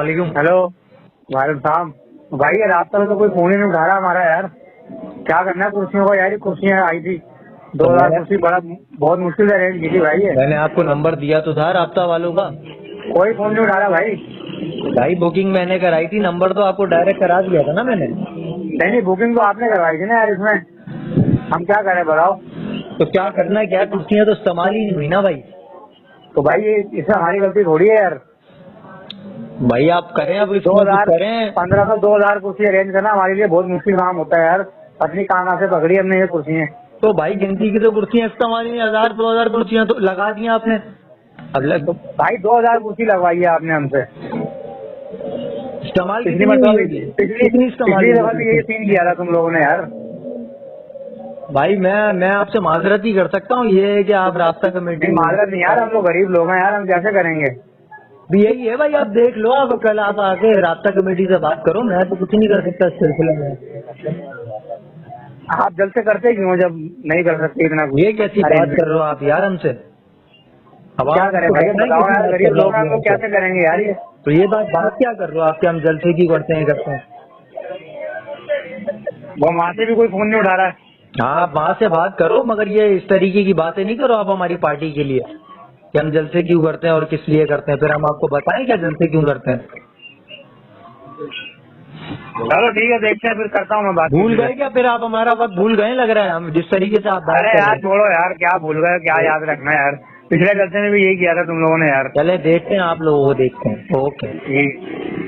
वालेकुम। हेलो वालेकुम साहब। भाई ये रास्ते में तो कोई फोन ही नहीं उठा रहा हमारा यार। क्या करना है कुर्सियों का यार। कुर्सियाँ आई थी 2000 कुर्सी, बड़ा बहुत मुश्किल से रेंट की थी भाई। ये मैंने आपको नंबर दिया तो था राब्ता वालों का। कोई फोन नहीं उठा रहा भाई। भाई बुकिंग मैंने कराई थी, नंबर तो आपको डायरेक्ट करा दिया था ना मैंने। नहीं, बुकिंग तो आपने करवाई थी ना यार। इसमें हम क्या करें बताओ। तो क्या करना है, क्या कुर्सियाँ तो इस्तेमाल ही नहीं हुई ना भाई। तो भाई ये इसमें हमारी गलती थोड़ी है यार। भाई आप करें, अब इसमें कुछ करें। 1500 2000 कुर्सी अरेंज करना हमारे लिए बहुत मुश्किल काम होता है यार। पत्नी कहाँ से पकड़ी हमने ये कुर्सियाँ। तो भाई गिनती की तो कुर्सियाँ इस्तेमाल ही नहीं, 1000 2000 कुर्सियाँ तो लगा दी आपने। अब तो भाई 2000 कुर्सी लगवाई है आपने हमसे। इस्तेमाल पिछली कितनी हुई मतलब होगी, पिछली कितनी इस्तेमाल पिछली हुई दफा भी यही होगी? सीन किया था तुम लोगों ने यार। भाई मैं आपसे माजरत ही कर सकता हूँ, ये है कि आप रास्ता कमेटी। नहीं माजरत नहीं यार, हम लोग गरीब लोग हैं यार, हम कैसे करेंगे। भी यही है भाई, आप देख लो, आप कल आप आके रास्ता कमेटी से बात करो, मैं तो कुछ नहीं कर सकता इस सिलसिले में। आप जल्द से करते क्यों जब नहीं कर सकते इतना कुछ। ये कैसी बात कर रहे हो आप यार हमसे। अब क्या आप करें हमको भाई बताएं बताओ कैसी यार, बात गरीब कर रहे लोग हो हैं आप हम लोग, हमसे। कैसे करेंगे यार ये। तो ये बात क्या कर रहे हो आप, क्या हम जलसे की करते हैं करते हैं। वो वहाँ से भी कोई फोन नहीं उठा रहा है। हाँ आप वहाँ से बात करो, मगर ये इस तरीके की बातें नहीं करो आप हमारी पार्टी के लिए कि हम जलसे क्यों करते हैं और किस लिए करते हैं, फिर हम आपको बताएं क्या जलसे क्यों करते हैं। चलो ठीक है, देखते हैं फिर करता हूँ मैं बात भूल किसी गए से। क्या फिर आप हमारा बात भूल गए लग रहा है, हम जिस तरीके से आप बात अरे कर यार रहे हैं। छोड़ो यार, क्या भूल गए, क्या याद रखना यार। पिछले जलसे में भी यही किया था तुम लोगों ने यार। चले देखते हैं, आप लोगों को देखते हैं। ओके। ठीक।